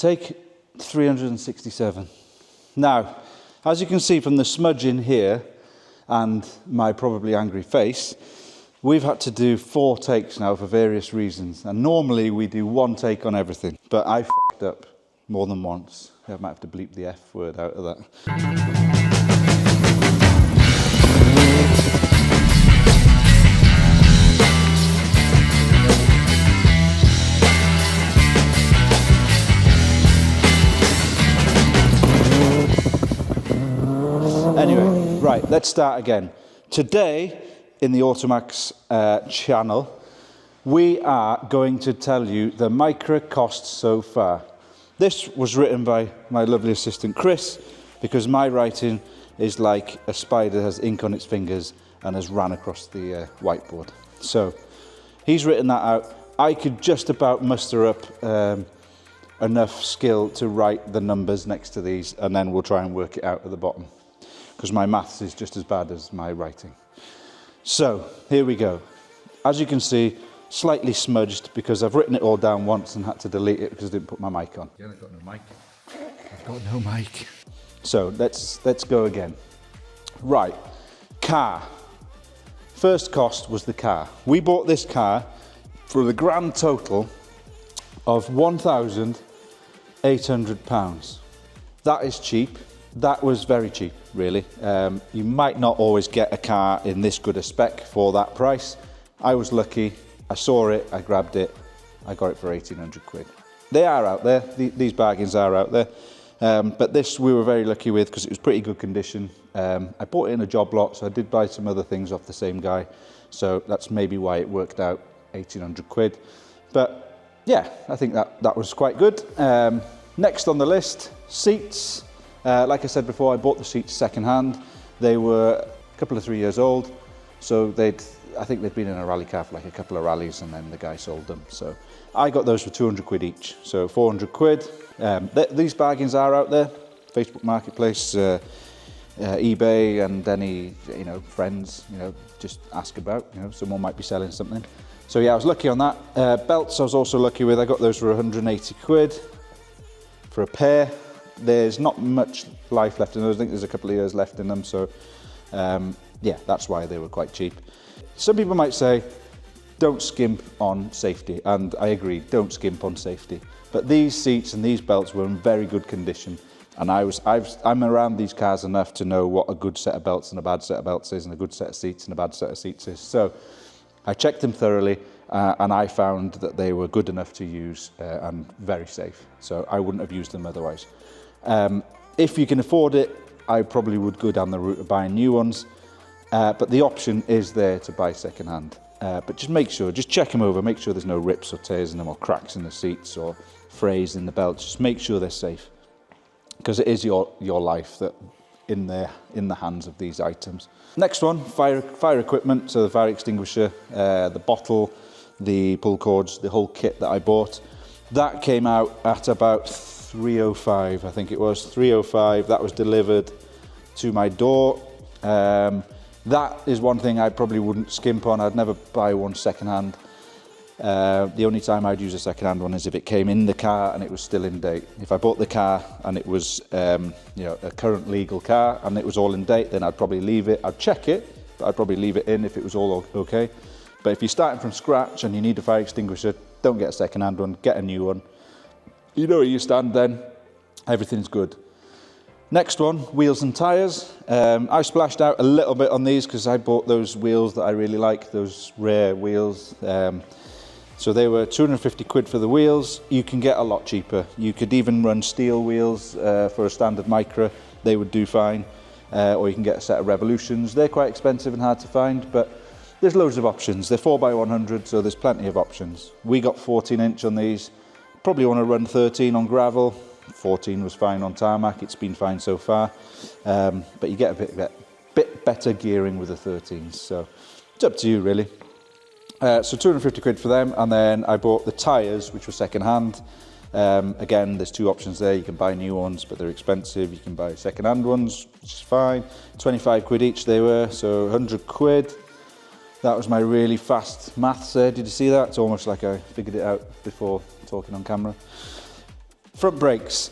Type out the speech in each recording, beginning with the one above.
Take 367. Now, as you can see from the smudge in here and my probably angry face, we've had to do 4 takes now for various reasons. And normally we do 1 take on everything, but I f***ed up more than once. I might have to bleep the F word out of that. Anyway, right, let's start again. Today, in the AutoMax channel, we are going to tell you the Micra costs so far. This was written by my lovely assistant Chris, because my writing is like a spider has ink on its fingers and has ran across the whiteboard. So he's written that out. I could just about muster up enough skill to write the numbers next to these, and then we'll try and work it out at the bottom, because my maths is just as bad as my writing. So here we go. As you can see, slightly smudged because I've written it all down once and had to delete it because I didn't put my mic on. Yeah, I've got no mic. I've got no mic. So let's go again. Right, car. First cost was the car. We bought this car for the grand total of £1,800. That is cheap. That was very cheap, really. You might not always get a car in this good a spec for that price. I was lucky. I saw it, I grabbed it, I got it for 1,800 quid. They are out there, these bargains are out there. But this we were very lucky with because it was pretty good condition. I bought it in a job lot, so I did buy some other things off the same guy. So that's maybe why it worked out 1,800 quid. But yeah, I think that was quite good. Next on the list, seats. Like I said before, I bought the seats second-hand. They were a couple of 3 years old, so I think they'd been in a rally car for like a couple of rallies, and then the guy sold them. So I got those for 200 quid each, so 400 quid. These bargains are out there, Facebook Marketplace, eBay, and any friends, just ask about. Someone might be selling something. So yeah, I was lucky on that. Belts I was also lucky with. I got those for 180 quid for a pair. There's not much life left in those. I think there's a couple of years left in them, so yeah, that's why they were quite cheap. Some people might say, don't skimp on safety, and I agree, don't skimp on safety. But these seats and these belts were in very good condition, and I'm around these cars enough to know what a good set of belts and a bad set of belts is, and a good set of seats and a bad set of seats is. So I checked them thoroughly, and I found that they were good enough to use and very safe. So I wouldn't have used them otherwise. If you can afford it, I probably would go down the route of buying new ones. But the option is there to buy second-hand. But just check them over, make sure there's no rips or tears in them, or cracks in the seats, or frays in the belts. Just make sure they're safe, because it is your life that in the hands of these items. Next one, fire equipment. So the fire extinguisher, the bottle, the pull cords, the whole kit that I bought. That came out at about 305, I think it was 305. That was delivered to my door. That is one thing I probably wouldn't skimp on. I'd never buy one second-hand. The only time I'd use a second-hand one is if it came in the car and it was still in date. If I bought the car and it was a current legal car and it was all in date, then I'd probably leave it. I'd check it, but I'd probably leave it in if it was all okay. But if you're starting from scratch and you need a fire extinguisher, don't get a second-hand one, get a new one. You know where you stand then, everything's good. Next one, wheels and tyres. I splashed out a little bit on these because I bought those wheels that I really like, those rare wheels. So they were 250 quid for the wheels. You can get a lot cheaper. You could even run steel wheels for a standard Micra. They would do fine. Or you can get a set of Revolutions. They're quite expensive and hard to find, but there's loads of options. They're 4x100, so there's plenty of options. We got 14-inch on these. Probably want to run 13 on gravel. 14 was fine on tarmac. It's been fine so far. But you get a bit better gearing with the 13s. So it's up to you, really. So 250 quid for them. And then I bought the tyres, which were second-hand. Again, there's two options there. You can buy new ones, but they're expensive. You can buy second-hand ones, which is fine. 25 quid each they were, so 100 quid. That was my really fast maths there. Did you see that? It's almost like I figured it out before talking on camera. Front brakes.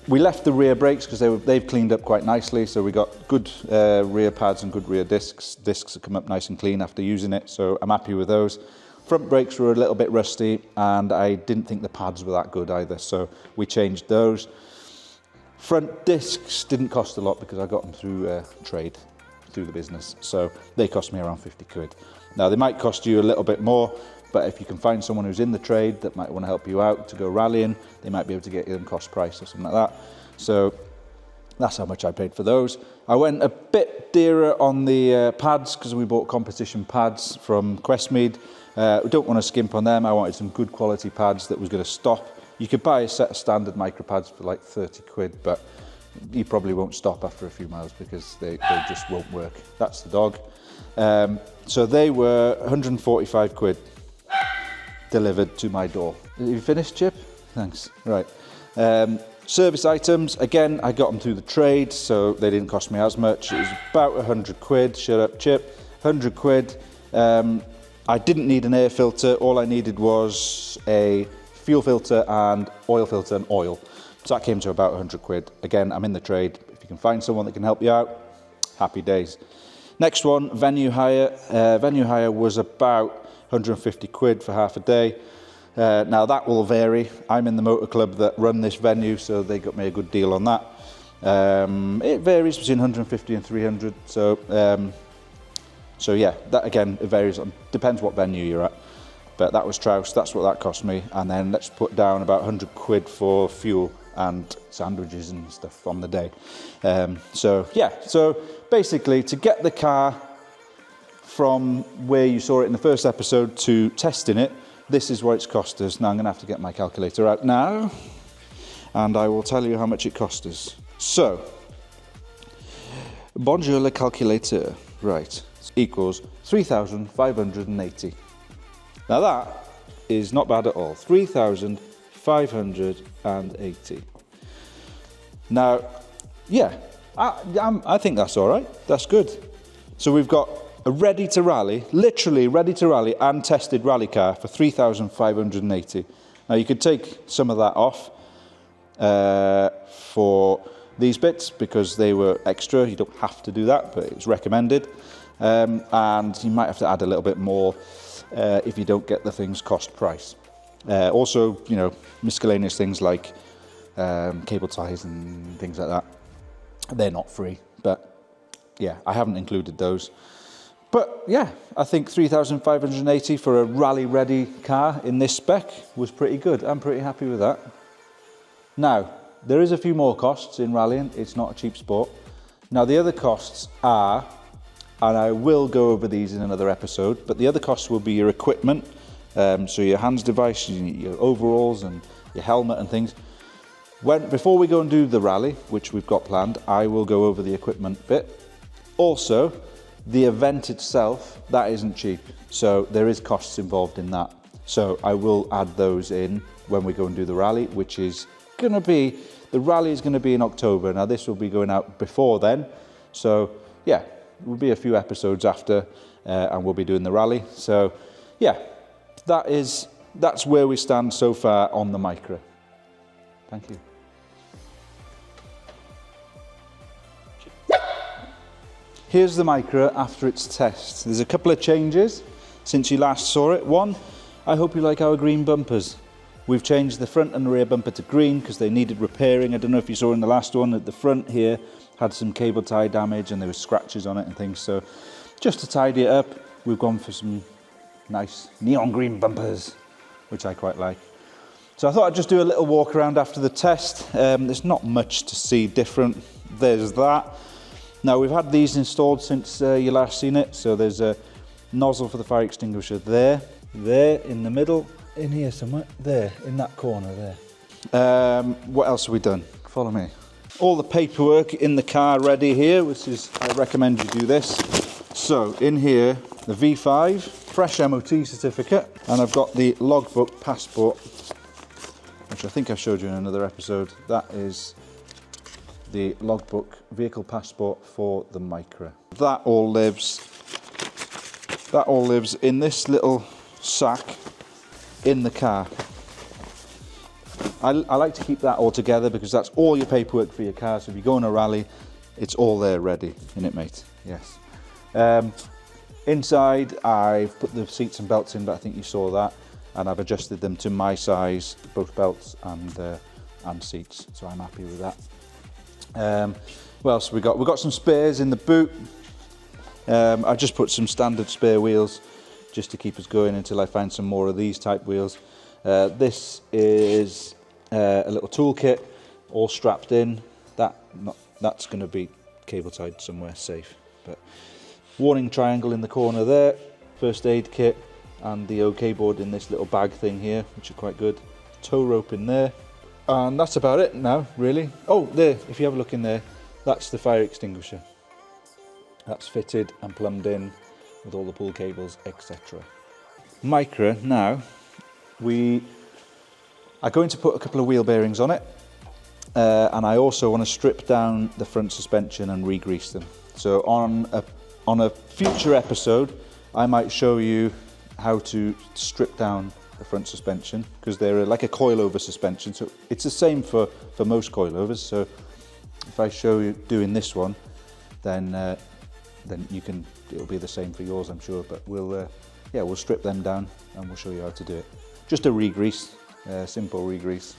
We left the rear brakes because they've cleaned up quite nicely, so we got good rear pads and good rear discs. Discs have come up nice and clean after using it, so I'm happy with those. Front brakes were a little bit rusty, and I didn't think the pads were that good either, so we changed those. Front discs didn't cost a lot because I got them through trade, through the business, so they cost me around 50 quid. Now they might cost you a little bit more, but if you can find someone who's in the trade that might want to help you out to go rallying, they might be able to get you them cost price or something like that. So that's how much I paid for those. I went a bit dearer on the pads because we bought competition pads from Questmead. We don't want to skimp on them. I wanted some good quality pads that was going to stop. You could buy a set of standard Micra pads for like 30 quid, but you probably won't stop after a few miles because they just won't work. That's the dog. So they were 145 quid. Delivered to my door. Have you finished, Chip? Thanks. Right. Service items, again, I got them through the trade, so they didn't cost me as much. It was about 100 quid. Shut up, Chip. 100 quid. I didn't need an air filter. All I needed was a fuel filter and oil filter and oil. So that came to about 100 quid. Again, I'm in the trade. If you can find someone that can help you out, happy days. Next one, venue hire. Venue hire was about 150 quid for half a day. Now that will vary. I'm in the motor club that run this venue, so they got me a good deal on that. It varies between 150 and 300. So yeah, that again, it varies. Depends what venue you're at. But that was Trouse, that's what that cost me. And then let's put down about 100 quid for fuel and sandwiches and stuff on the day. So yeah, so basically to get the car from where you saw it in the first episode to testing it, this is what it's cost us. Now I'm going to have to get my calculator out now, and I will tell you how much it cost us. So, bonjour le calculateur, right, equals 3,580. Now that is not bad at all, 3,580. Now, yeah, I think that's all right, that's good. So we've got a ready to rally, literally ready to rally and tested rally car for 3,580. Now you could take some of that off for these bits because they were extra. You don't have to do that, but it's recommended. And you might have to add a little bit more if you don't get the things cost price. Also, you know, miscellaneous things like cable ties and things like that. They're not free, but yeah, I haven't included those. But yeah, I think 3,580 for a rally-ready car in this spec was pretty good. I'm pretty happy with that. Now, there is a few more costs in rallying. It's not a cheap sport. Now, the other costs are, and I will go over these in another episode, but the other costs will be your equipment, so your hands device, your overalls and your helmet and things. Before we go and do the rally, which we've got planned, I will go over the equipment bit. Also, the event itself, that isn't cheap, so there is costs involved in that. So I will add those in when we go and do the rally, which is going to be, the rally is going to be in October. Now this will be going out before then, so yeah, it will be a few episodes after, and we'll be doing the rally. So yeah, that's where we stand so far on the Micra. Thank you. Here's the Micra after its test. There's a couple of changes since you last saw it. One, I hope you like our green bumpers. We've changed the front and the rear bumper to green because they needed repairing. I don't know if you saw in the last one at the front here, had some cable tie damage and there were scratches on it and things. So just to tidy it up, we've gone for some nice neon green bumpers, which I quite like. So I thought I'd just do a little walk around after the test. There's not much to see different. There's that. Now we've had these installed since you last seen it. So there's a nozzle for the fire extinguisher there in the middle, in here somewhere, there, in that corner there. What else have we done? Follow me. All the paperwork in the car ready here, which is, I recommend you do this. So in here, the V5, fresh MOT certificate, and I've got the logbook passport, which I think I showed you in another episode. That is the logbook vehicle passport for the Micra. That all lives in this little sack in the car. I like to keep that all together because that's all your paperwork for your car. So if you go on a rally, it's all there ready, innit, mate? Yes. Inside, I've put the seats and belts in, but I think you saw that, and I've adjusted them to my size, both belts and seats. So I'm happy with that. What else we got? We've got some spares in the boot. I just put some standard spare wheels just to keep us going until I find some more of these type wheels. This is a little toolkit, all strapped in. That's going to be cable tied somewhere safe. But warning triangle in the corner there, first aid kit, and the OK board in this little bag thing here, which are quite good. Tow rope in there, and that's about it now, really. Oh, there, if you have a look in there, that's the fire extinguisher. That's fitted and plumbed in with all the pull cables, etc. Micra, now, we are going to put a couple of wheel bearings on it, and I also want to strip down the front suspension and re-grease them. So on a future episode, I might show you how to strip down the front suspension, because they're like a coilover suspension, so it's the same for most coilovers. So if I show you doing this one, then it'll be the same for yours, I'm sure. But we'll strip them down and we'll show you how to do it. Just a re-grease, simple re-grease.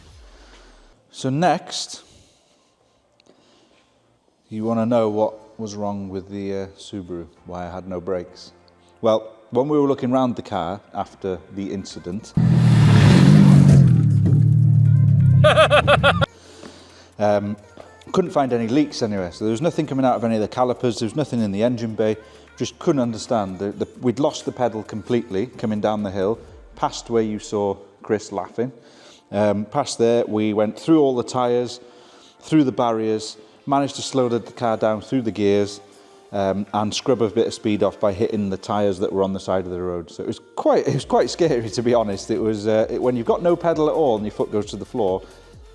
So next, you want to know what was wrong with the Subaru, why I had no brakes. Well, when we were looking around the car after the incident, couldn't find any leaks anywhere. So there was nothing coming out of any of the calipers, there was nothing in the engine bay. Just couldn't understand. We'd lost the pedal completely coming down the hill, past where you saw Chris laughing. Past there, we went through all the tyres, through the barriers, managed to slow the car down through the gears, and scrub a bit of speed off by hitting the tyres that were on the side of the road. So it was quite scary, to be honest. It was when you've got no pedal at all and your foot goes to the floor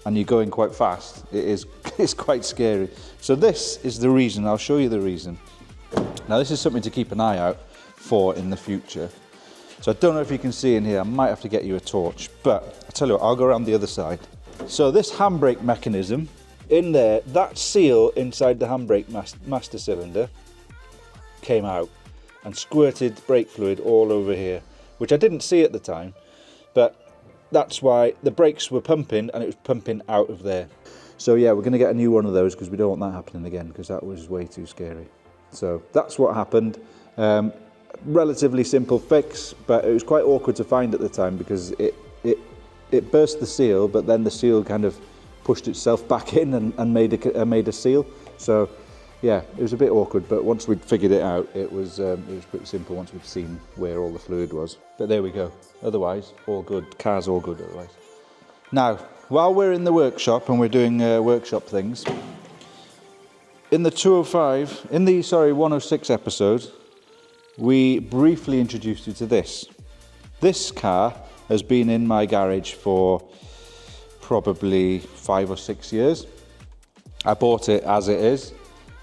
and you're going quite fast, it's quite scary. So this is the reason. I'll show you the reason. Now this is something to keep an eye out for in the future. So I don't know if you can see in here, I might have to get you a torch, but I'll tell you what, I'll go around the other side. So this handbrake mechanism, in there, that seal inside the handbrake master cylinder came out and squirted brake fluid all over here, which I didn't see at the time, but that's why the brakes were pumping and it was pumping out of there. So yeah, we're going to get a new one of those because we don't want that happening again, because that was way too scary. So that's what happened. Relatively simple fix, but it was quite awkward to find at the time because it burst the seal, but then the seal kind of pushed itself back in and made a seal. So yeah, it was a bit awkward, but once we'd figured it out, it was pretty simple once we'd seen where all the fluid was. But there we go. Otherwise, all good. Car's all good otherwise. Now, while we're in the workshop and we're doing workshop things, in the 106 episode, we briefly introduced you to this. This car has been in my garage for probably 5 or 6 years. I bought it as it is,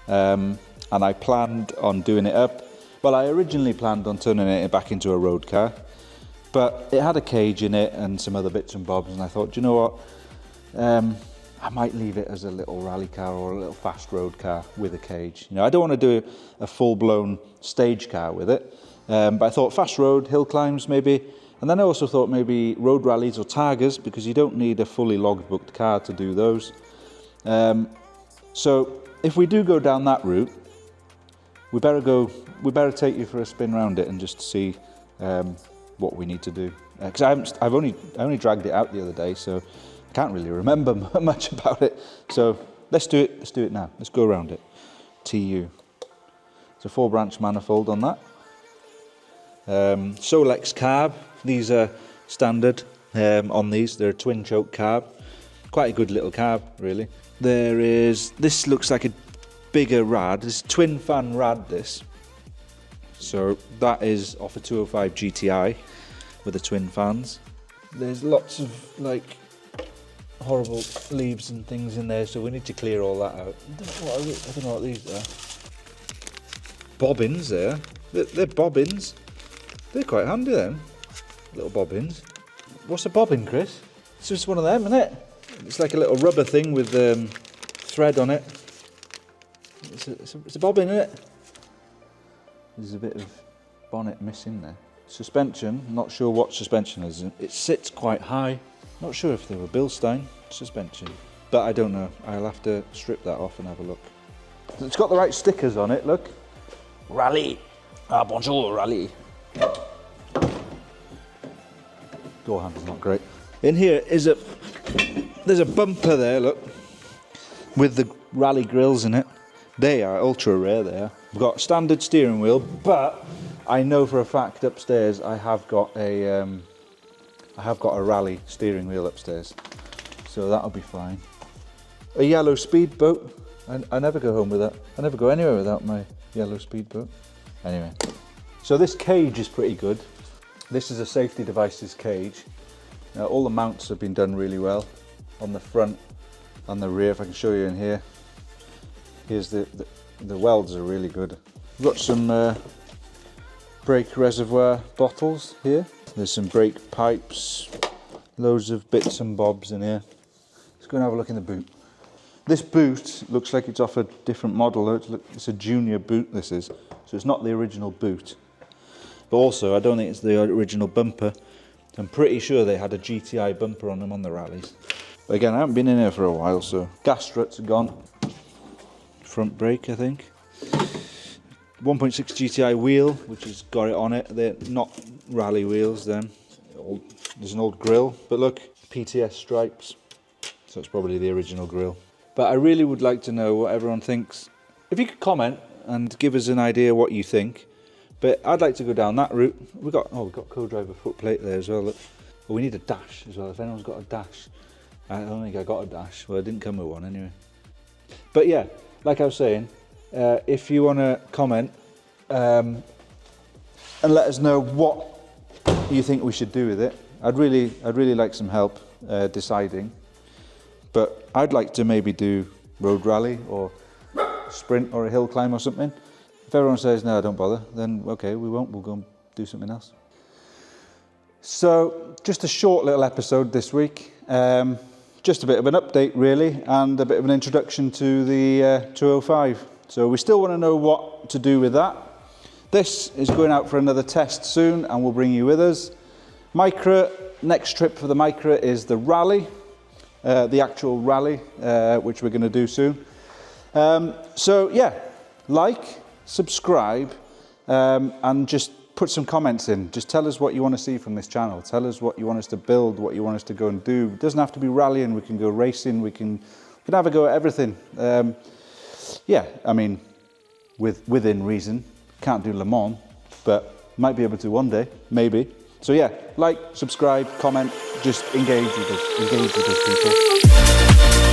and I planned on doing it up. Well, I originally planned on turning it back into a road car, but it had a cage in it and some other bits and bobs, and I thought, do you know what? I might leave it as a little rally car or a little fast road car with a cage. You know, I don't want to do a full-blown stage car with it, but I thought fast road, hill climbs maybe, and then I also thought maybe road rallies or targers, because you don't need a fully log-booked car to do those. So if we do go down that route, we better take you for a spin around it and just see what we need to do. Because I only dragged it out the other day, so I can't really remember much about it. So let's do it now. Let's go around it. TU. It's a 4-branch manifold on that. Solex carb. These are standard on these. They're a twin choke carb. Quite a good little carb, really. This looks like a bigger rad. This is twin fan rad, this. So that is off a 205 GTI with the twin fans. There's lots of like horrible leaves and things in there, so we need to clear all that out. I don't know what these are. Bobbins there. They're bobbins. They're quite handy then. Little bobbins. What's a bobbin, Chris? It's just one of them, isn't it? It's like a little rubber thing with thread on it. It's a bobbin, isn't it? There's a bit of bonnet missing there. Suspension, not sure what suspension is. It sits quite high. Not sure if they were Bilstein suspension, but I don't know. I'll have to strip that off and have a look. It's got the right stickers on it, look. Rally. Ah, bonjour, Rally. Door handle's not great. In here there's a bumper there, look, with the Rally grills in it. They are ultra rare there. We've got standard steering wheel, but I know for a fact upstairs I have got a Rally steering wheel upstairs, so that'll be fine. A yellow speedboat. I never go home with that. I never go anywhere without my yellow speedboat. Anyway, so this cage is pretty good. This is a safety devices cage. Now, all the mounts have been done really well on the front and the rear. If I can show you in here. Here's the welds are really good. We've got some brake reservoir bottles here. There's some brake pipes, loads of bits and bobs in here. Let's go and have a look in the boot. This boot looks like it's off a different model. It's a junior boot, this is. So it's not the original boot. But also, I don't think it's the original bumper. I'm pretty sure they had a GTI bumper on them on the rallies. But again, I haven't been in here for a while, so gas struts are gone. Front brake, I think. 1.6 GTI wheel, which has got it on it. They're not rally wheels then. There's an old grill, but look, PTS stripes. So it's probably the original grill. But I really would like to know what everyone thinks. If you could comment and give us an idea what you think. But I'd like to go down that route. We've got co-driver footplate there as well. Look. But we need a dash as well. If anyone's got a dash. I don't think I got a dash. Well, I didn't come with one anyway. But yeah, like I was saying, if you want to comment and let us know what you think we should do with it, I'd really like some help deciding. But I'd like to maybe do road rally or sprint or a hill climb or something. If everyone says no, don't bother, then okay, we won't. We'll go and do something else. So just a short little episode this week. Just a bit of an update really, and a bit of an introduction to the 205. So we still want to know what to do with that. This is going out for another test soon, and we'll bring you with us. Micra, next trip for the Micra is the rally, the actual rally, which we're going to do soon. So yeah, like, subscribe, and just put some comments in. Just tell us what you want to see from this channel. Tell us what you want us to build, what you want us to go and do. It doesn't have to be rallying. We can go racing. We can have a go at everything. Yeah, I mean, within reason. Can't do Le Mans, but might be able to one day, maybe. So yeah, like, subscribe, comment, just engage with us people.